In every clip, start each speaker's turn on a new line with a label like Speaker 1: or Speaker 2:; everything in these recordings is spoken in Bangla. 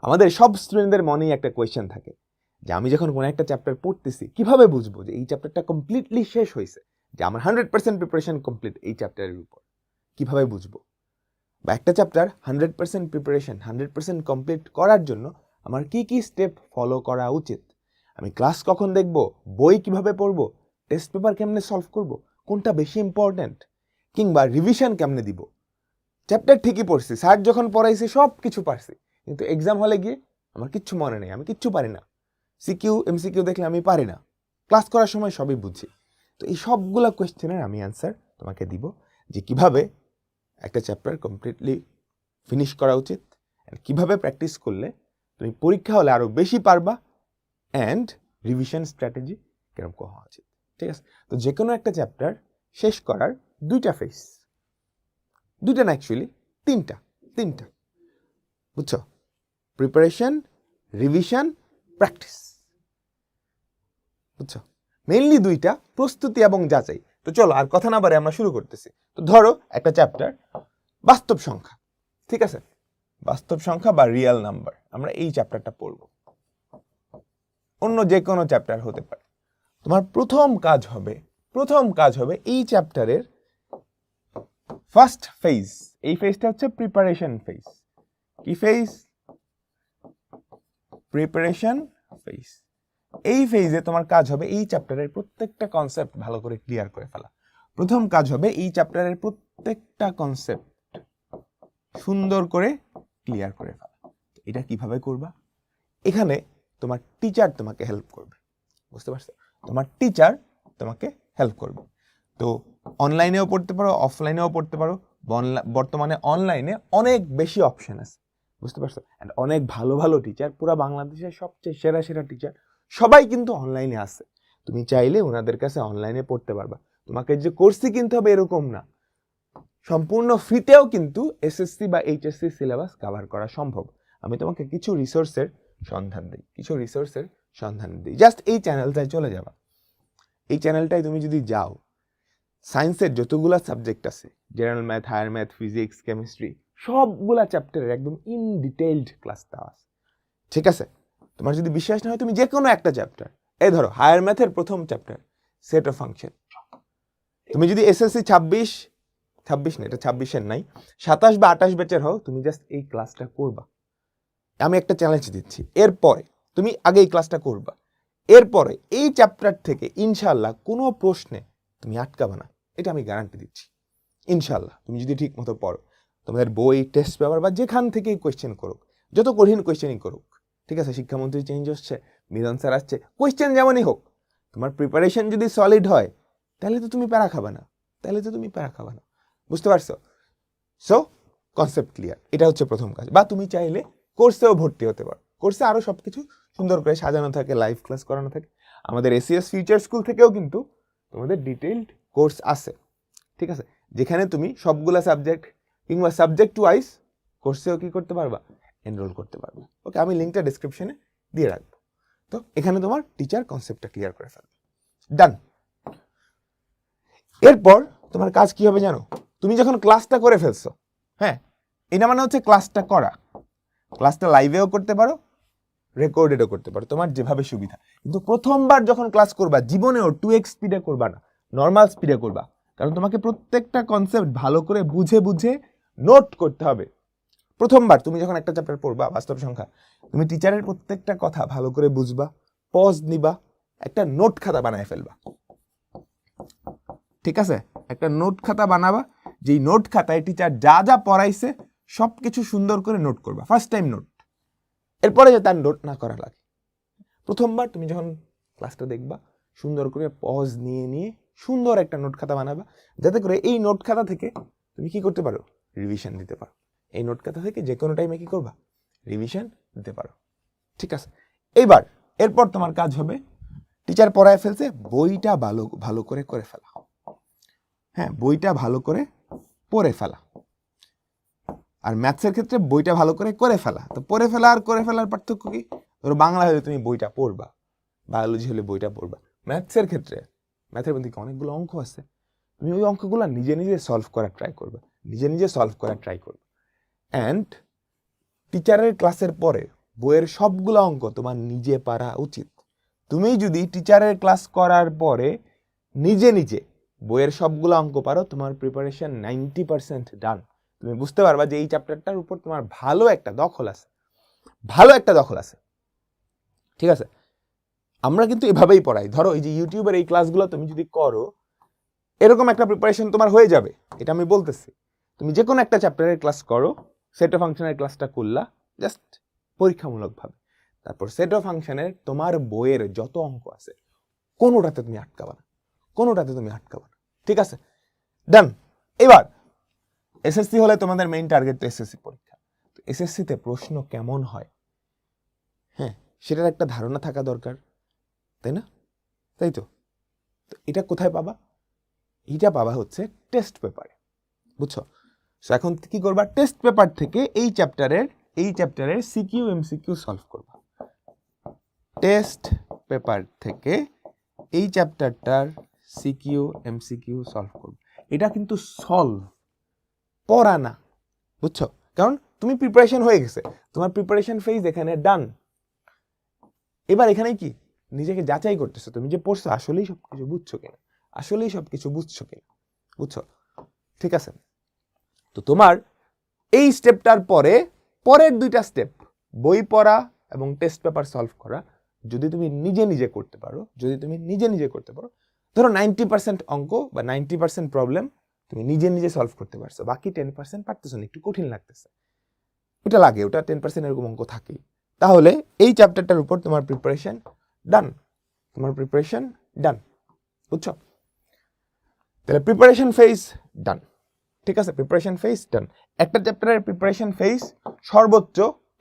Speaker 1: আমাদের সব স্টুডেন্টদের মনেই একটা কোয়েশ্চেন থাকে যে আমি যখন কোনো একটা চ্যাপ্টার পড়তেছি কিভাবে বুঝবো যে এই চ্যাপ্টারটা কমপ্লিটলি শেষ হয়েছে, যে আমার 100% প্রিপারেশন কমপ্লিট এই চ্যাপ্টারের উপর, কিভাবে বুঝবো? বা একটা চ্যাপ্টার 100% প্রিপারেশন 100% কমপ্লিট করার জন্য আমার কি কি স্টেপ ফলো করা উচিত? আমি ক্লাস কখন দেখব, বই কিভাবে পড়বো, টেস্ট পেপার কেমনে সলভ করব, কোনটা বেশি ইম্পর্ট্যান্ট, কিংবা রিভিশন কেমনে দিব? চ্যাপ্টার ঠিকই পড়ছি, স্যার যখন পড়াইছে সব কিছু পারছি, কিন্তু এক্সাম হলে গিয়ে আমার কিচ্ছু মনে নেই, আমি কিচ্ছু পারি না, সিকিউ এমসিকিউ দেখলে আমি পারি না, ক্লাস করার সময় সবই বুঝছি। তো এই সবগুলা কোয়েশ্চেনের আমি অ্যান্সার তোমাকে দিব, যে কিভাবে একটা চ্যাপ্টার কমপ্লিটলি ফিনিশ করা উচিত, কিভাবে প্র্যাকটিস করলে তুমি পরীক্ষা হলে আরও বেশি পারবা, অ্যান্ড রিভিশন স্ট্র্যাটেজি কিরকম হওয়া উচিত। ঠিক আছে? তো যে কোনো একটা চ্যাপ্টার শেষ করার দুইটা ফেজ, দুইটা না অ্যাকচুয়ালি তিনটা, বুঝছো? প্রিপারেশন, রিভিশন, প্র্যাকটিস, বুঝছো? মেইনলি দুইটা, প্রস্তুতি এবং যাচাই। তো চলো আর কথা না বাড়ে আমরা শুরু করতেছি। তো ধরো একটা চ্যাপ্টার বাস্তব সংখ্যা, ঠিক আছে? বাস্তব সংখ্যা বা রিয়েল নাম্বার, আমরা এই চ্যাপ্টারটা পড়বো। অন্য যে কোনো চ্যাপ্টার হতে পারে। তোমার প্রথম কাজ হবে এই চ্যাপ্টারের ফার্স্ট ফেজ, এই ফেজটা হচ্ছে প্রিপারেশন ফেজ। কি ফেজ? Preparation phase. এই ফেজে তোমার কাজ হবে এই চ্যাপ্টারের প্রত্যেকটা কনসেপ্ট ভালো করে ক্লিয়ার করে ফেলা। প্রথম কাজ হবে এই চ্যাপ্টারের প্রত্যেকটা কনসেপ্ট সুন্দর করে ক্লিয়ার করে ফেলা। এটা কিভাবে করবা? এখানে তোমার টিচার তোমাকে হেল্প করবে, বুঝতে পারছো? তোমার টিচার তোমাকে হেল্প করবে। তো অনলাইনেও পড়তে পারো, অফলাইনেও পড়তে পারো। বর্তমানে অনলাইনে অনেক বেশি অপশন আছে, বুঝতে পারছো? অ্যান্ড অনেক ভালো ভালো টিচার, পুরো বাংলাদেশের সবচেয়ে সেরা টিচার সবাই কিন্তু অনলাইনে আছে। তুমি চাইলে ওনাদের কাছে অনলাইনে পড়তে পারবা। তোমাকে যে কোর্সই কিনতে হবে এরকম না, সম্পূর্ণ ফ্রিতেও কিন্তু এসএসসি বা এইচএসসি সিলেবাস কভার করা সম্ভব। আমি তোমাকে কিছু রিসোর্সের সন্ধান দিই। জাস্ট এই চ্যানেলটায় চলে যাবা। এই চ্যানেলটায় তুমি যদি যাও, সায়েন্সের যতগুলা সাবজেক্ট আছে, general math, higher math, physics, chemistry, সবগুলা চ্যাপ্টারের একদম ইন ডিটেইলড ক্লাস দেওয়া আছে। ঠিক আছে? তোমার যদি বিশ্বাস না হয়, তুমি যে কোনো একটা চ্যাপ্টার, এই ধরো হায়ার ম্যাথের প্রথম চ্যাপ্টার সেট অফ ফাংশন, তুমি যদি এসএসসি 26 না, এটা 26-এর নাই, 27 বা 28 ব্যাচের হও, তুমি জাস্ট এই ক্লাসটা করবা। আমি একটা চ্যালেঞ্জ দিচ্ছি, এরপরে তুমি আগে এই ক্লাসটা করবা, এরপরে এই চ্যাপ্টার থেকে ইনশাআল্লাহ কোনো প্রশ্নে তুমি আটকাবে না, এটা আমি গ্যারান্টি দিচ্ছি। ইনশাআল্লাহ তুমি যদি ঠিক মতো পড়ো, তোমাদের বই, টেস্ট পেপার বা যেখান থেকেই কোয়েশ্চেন করুক, যত কঠিন কোয়েশ্চেনই করুক, ঠিক আছে? শিক্ষামন্ত্রী চেঞ্জ হচ্ছে, মিলন স্যার আসছে, কোয়েশ্চেন যেমনই হোক, তোমার প্রিপারেশন যদি সলিড হয়, তাহলে তো তুমি প্যারা খাবে না, বুঝতে পারছো? সো কনসেপ্ট ক্লিয়ার, এটা হচ্ছে প্রথম কাজ। বা তুমি চাইলে কোর্সেও ভর্তি হতে পারো। কোর্সে আরও সব কিছু সুন্দর করে সাজানো থাকে, লাইভ ক্লাস করানো থাকে। আমাদের এসিএস ফিউচার স্কুল থেকেও কিন্তু তোমাদের ডিটেইলড কোর্স আছে, ঠিক আছে? যেখানে তুমি সবগুলা সাবজেক্ট কিংবা সাবজেক্ট ওয়াইজ কোর্সেও কি করতে পারবা? এনরোল করতে পারবে। ওকে, আমি লিঙ্কটা ডিসক্রিপশনে দিয়ে রাখবো। তো এখানে তোমার টিচার কনসেপ্টটা ক্লিয়ার করে ফেলবে। ডান। এরপর তোমার কাজ কি হবে জানো? তুমি যখন ক্লাসটা করে ফেলছো, হ্যাঁ, এটা মানে হচ্ছে ক্লাসটা করা। ক্লাসটা লাইভেও করতে পারো, রেকর্ডেডও করতে পারো, তোমার যেভাবে সুবিধা। কিন্তু প্রথমবার যখন ক্লাস করবা, জীবনেও 2x স্পিডে করবা না, নর্মাল স্পিডে করবা। কারণ তোমাকে প্রত্যেকটা কনসেপ্ট ভালো করে বুঝে নোট করতে হবে। প্রথমবার তুমি যখন একটা চ্যাপ্টার পড়বা, বাস্তব সংখ্যা, তুমি টিচারের প্রত্যেকটা কথা ভালো করে বুঝবা, পজ নিবা, একটা নোট খাতা বানায় ফেলবা। ঠিক আছে? একটা নোট খাতা বানাবা, যেই নোট খাতায় টিচার যা যা পড়াইছে সবকিছু সুন্দর করে নোট করবা, ফার্স্ট টাইম নোট। এরপরে যে তার নোট না করা লাগে, প্রথমবার তুমি যখন ক্লাসটা দেখবা, সুন্দর করে পজ নিয়ে সুন্দর একটা নোট খাতা বানাবা, যাতে করে এই নোট খাতা থেকে তুমি কি করতে পারো? রিভিশন দিতে পারো। এই নোট খাতা থেকে যে কোনো টাইমে কি করবা? রিভিশন দিতে পারো। ঠিক আছে? এরপর তোমার কাজ হবে, টিচার পড়ায় ফেলছে, বইটা ভালো করে ফেলা। হ্যাঁ, বইটা ভালো করে পড়ে ফেলা। আর ম্যাথসের ক্ষেত্রে বইটা ভালো করে ফেলা। তো পড়ে ফেলা আর করে ফেলার পার্থক্য কি? ধরো বাংলা হলে তুমি বইটা পড়বা, বায়োলজি হলে বইটা পড়বা। ম্যাথসের ক্ষেত্রে, ম্যাথের মধ্যে অনেকগুলো অঙ্ক আছে, তুমি ওই অঙ্কগুলো নিজে সলভ করার ট্রাই করবে, অ্যান্ড টিচারের ক্লাসের পরে বইয়ের সবগুলো অঙ্ক তোমার নিজে পারা উচিত। তুমি যদি টিচারের ক্লাস করার পরে নিজে নিজে বইয়ের সবগুলো অঙ্ক পারো, তোমার প্রিপারেশন 90% ডান। তুমি বুঝতে পারবা যে এই চ্যাপ্টারটার উপর তোমার ভালো একটা দখল আছে, ঠিক আছে? আমরা কিন্তু এভাবেই পড়াই। ধরো এই যে ইউটিউবের এই ক্লাসগুলো তুমি যদি করো, এরকম একটা প্রিপারেশন তোমার হয়ে যাবে, এটা আমি বলতেছি। তুমি যে কোনো একটা চ্যাপ্টারের ক্লাস করো, সেট অফ ফাংশনের ক্লাসটা করলা জাস্ট পরীক্ষামূলকভাবে, তারপর সেট অফ ফাংশনের তোমার বইয়ের যত অঙ্ক আছে কোনোটাতে তুমি আটকাবা না, ঠিক আছে? ডান। এবার এসএসসি হলে তোমাদের মেইন টার্গেট তো এসএসসি পরীক্ষা। তো এসএসসিতে প্রশ্ন কেমন হয়, হ্যাঁ, সেটার একটা ধারণা থাকা দরকার, তাই না? তাই তো এটা কোথায় পাবা? এটা পাবা হচ্ছে টেস্ট পেপারে, বুঝছো? এখন কি করবা? টেস্ট পেপার থেকে এই চ্যাপ্টারের সিকিউ এমসিকিউ সলভ করবা। টেস্ট পেপার থেকে এই চ্যাপ্টারটার সিকিউ এমসিকিউ সলভ করবা। এটা কিন্তু সলভ, পড়া না, বুঝছো? কারণ তুমি প্রিপারেশন হয়ে গেছে, তোমার প্রিপারেশন ফেজ এখানে ডান। এবার এখানে কি নিজেকে যাচাই করতেছো, তুমি যে পড়ছো আসলেই সবকিছু বুঝছো কিনা, বুঝছো? ঠিক আছে? তো তোমার এই স্টেপটার পরের দুইটা স্টেপ, বই পড়া এবং টেস্ট পেপার সলভ করা, যদি তুমি নিজে নিজে করতে পারো, ধরো 90% অঙ্ক বা 90% প্রবলেম তুমি নিজে নিজে সলভ করতে পারছো, বাকি 10% পারতেছো না, একটু কঠিন লাগতেছে, ওটা 10% এরকম অঙ্ক থাকে, তাহলে এই চ্যাপ্টারটার উপর তোমার প্রিপারেশন ডান, বুঝছো? তাহলে প্রিপারেশন ফেজ ডান, ঠিক আছে? প্রিপারেশন ফেজ ডান। একটা চ্যাপ্টারের প্রিপারেশন ফেজ সর্বোচ্চ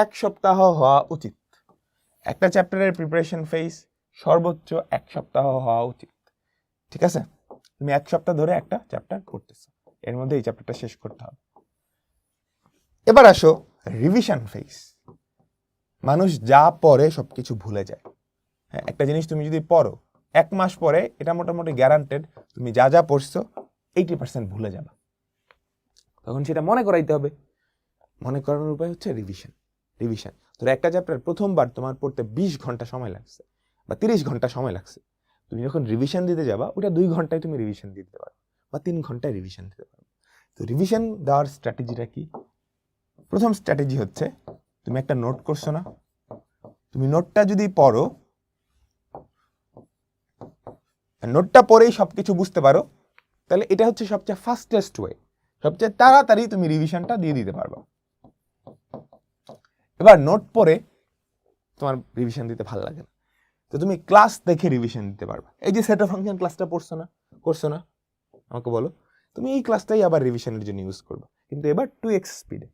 Speaker 1: 1 সপ্তাহ হওয়া উচিত, ঠিক আছে? তুমি 1 সপ্তাহ ধরে একটা চ্যাপ্টার করতেছো, এর মধ্যে এই চ্যাপ্টারটা শেষ করতে হবে। এবার আসো রিভিশন ফেজ। মানুষ যা পড়ে সবকিছু ভুলে যায়, হ্যাঁ, একটা জিনিস তুমি যদি পড়ো 1 মাস পরে, এটা মোটামুটি গ্যারান্টেড তুমি যা যা পড়ছো 80% ভুলে যাবে। তখন সেটা মনে করাইতে হবে। মনে করানোর উপায় হচ্ছে রিভিশন। ধরো একটা চ্যাপ্টার প্রথমবার তোমার পড়তে 20 ঘন্টা সময় লাগছে বা 30 ঘন্টা সময় লাগছে, তুমি যখন রিভিশন দিতে যাবা ওটা 2 ঘন্টায় তুমি রিভিশন দিতে পারো বা 3 ঘন্টায় রিভিশন দিতে পারো। তো রিভিশন দেওয়ার স্ট্র্যাটেজিটা কি? প্রথম স্ট্র্যাটেজি হচ্ছে, তুমি একটা নোট করছো না, তুমি নোটটা যদি পড়ো, নোটটা পড়েই সবকিছু বুঝতে পারো, তাহলে এটা হচ্ছে সবচেয়ে ফাস্টেস্ট ওয়ে, সবচেয়ে তাড়াতাড়ি তুমি রিভিশনটা দিয়ে দিতে পারবা। এবার নোট পড়ে তোমার রিভিশন দিতে ভালো লাগে না, তো তুমি ক্লাস দেখে রিভিশন দিতে পারবা। এই যে সেট অফ ফাংশন ক্লাসটা করছো না, আমাকে বলো, তুমি এই ক্লাসটাই আবার রিভিশনের জন্য ইউজ করবে, কিন্তু এবার 2x স্পিডে,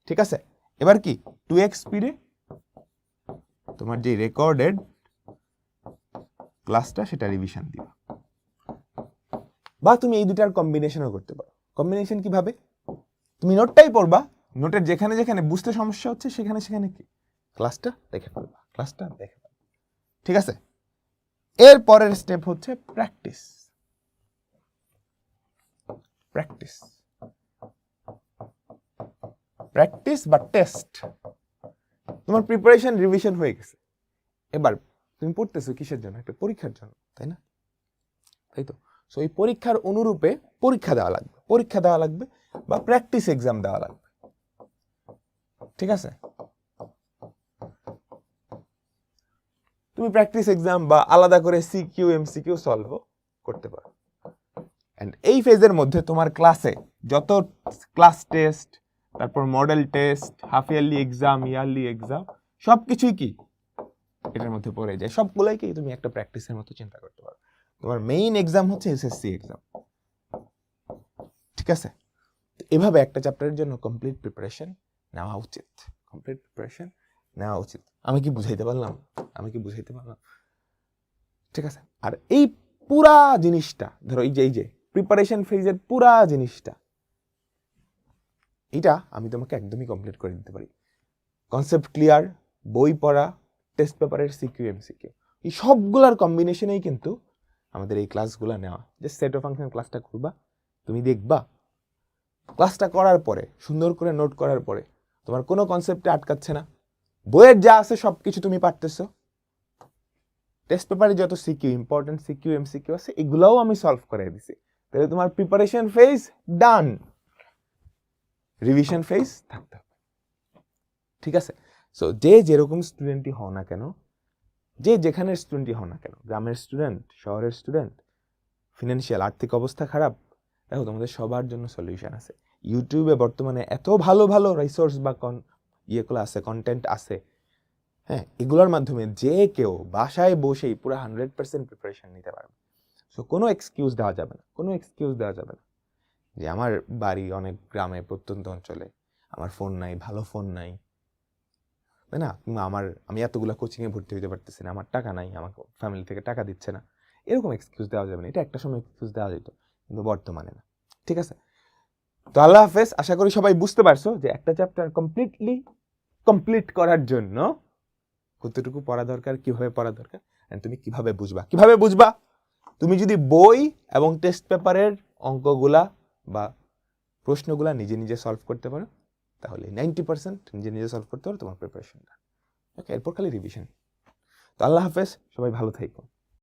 Speaker 1: ঠিক আছে? এবার কি 2x স্পিডে তোমার যে রেকর্ডেড ক্লাসটা সেটা রিভিশন দিবা। বা তুমি এই দুটার কম্বিনেশনও করতে পারো। কম্বিনেশন কিভাবে? তুমি নোটটাই পড়বা, নোটের যেখানে যেখানে বুঝতে সমস্যা হচ্ছে সেখানে কি ক্লাসটা দেখে ফেলবা, ঠিক আছে? এর পরের স্টেপ হচ্ছে প্র্যাকটিস বা টেস্ট। তোমার প্রিপারেশন রিভিশন হয়ে গেছে, এবার তুমি পড়তেছো কিসের জন্য? একটা পরীক্ষার জন্য, তাই না? তাই তো। সো এই পরীক্ষার অনুরূপে পরীক্ষা দেওয়া লাগবে বা প্র্যাকটিস এক্সাম দেওয়া লাগবে, ঠিক আছে? তুমি প্র্যাকটিস এক্সাম বা আলাদা করে সিকিউ এমসিকিউ সলভ করতে পারো। এন্ড এই ফেজের মধ্যে তোমার ক্লাসে যত ক্লাস টেস্ট, তারপর model test, half yearly exam, yearly exam, সবকিছুই কি এটার মধ্যে পড়ে যায়, সবগুলাই কি তুমি একটা প্র্যাকটিসের মতো চিন্তা করতে পারো। তোমার মেইন এক্সাম হচ্ছে এসএসসি এক্সাম, ঠিক আছে? এভাবে একটা চ্যাপ্টারের জন্য কমপ্লিট প্রিপারেশন নেওয়া উচিত। আমি কি বুঝাইতে পারলাম? ঠিক আছে? আর এই পুরা জিনিসটা ধরো, এই যে প্রিপারেশন ফেজের পুরা জিনিসটা, এটা আমি তোমাকে একদমই কমপ্লিট করে দিতে পারি। কনসেপ্ট ক্লিয়ার, বই পড়া, টেস্ট পেপারের সিকিউ এমসিকিউ, এই সবগুলার কম্বিনেশনেই কিন্তু আমাদের এই ক্লাসগুলো নেওয়া। যে সেট অফ ফাংশন ক্লাসটা করবা, তুমি দেখবা ক্লাসটা করার পরে, সুন্দর করে নোট করার পরে তোমার কোনো কনসেপ্টে আটকাচ্ছে না, বইয়ের যা আছে সব কিছু তুমি পারতেছো, টেস্ট পেপারে যত সিকিউ, ইম্পর্টেন্ট সিকিউ, এমসিকিউ আছে, এগুলাও আমি সলভ করে দিছি। তাহলে তোমার প্রিপারেশন ফেজ ডান, রিভিশন ফেজ থাকতে হবে। ঠিক আছে? সো যে যেরকম স্টুডেন্টই হও না কেন, যে যেখানের স্টুডেন্টই হও না কেন, গ্রামের স্টুডেন্ট, শহরের স্টুডেন্ট, ফিনান্সিয়াল আর্থিক অবস্থা খারাপ, দেখো তোমাদের সবার জন্য সলিউশন আছে। ইউটিউবে বর্তমানে এত ভালো ভালো রিসোর্স বা ইয়েগুলো আছে, কন্টেন্ট আছে, হ্যাঁ, এগুলোর মাধ্যমে যে কেউ বাসায় বসেই পুরো 100% প্রিপারেশন নিতে পারবে। সো কোনো এক্সকিউজ দেওয়া যাবে না, কোনো এক্সকিউজ দেওয়া যাবে না যে আমার বাড়ি অনেক গ্রামে প্রত্যন্ত অঞ্চলে, আমার ফোন নাই, ভালো ফোন নাই, তাই না, কিংবা আমি এতগুলো কোচিংয়ে ভর্তি হতে পারতেছি না, আমার টাকা নাই, আমাকে ফ্যামিলি থেকে টাকা দিচ্ছে না, এরকম এক্সকিউজ দেওয়া যাবে না। এটা একটা সময় এক্সকিউজ দেওয়া যেত, কিন্তু বর্তমানে না। ঠিক আছে? তো আল্লাহ হাফেজ। আশা করি সবাই বুঝতে পারছো যে একটা চ্যাপ্টার কমপ্লিট করার জন্য কতটুকু পড়া দরকার, কিভাবে পড়া দরকার, এন্ড তুমি কিভাবে বুঝবা। তুমি যদি বই এবং টেস্ট পেপারের অঙ্কগুলা বা প্রশ্নগুলা নিজে নিজে সলভ করতে পারো, তাহলে 90% নিজে নিজে সলভ করতে পারো তোমার প্রিপারেশনটা। ওকে, এরপর খালি রিভিশন। তো আল্লাহ হাফেজ, সবাই ভালো থাকো।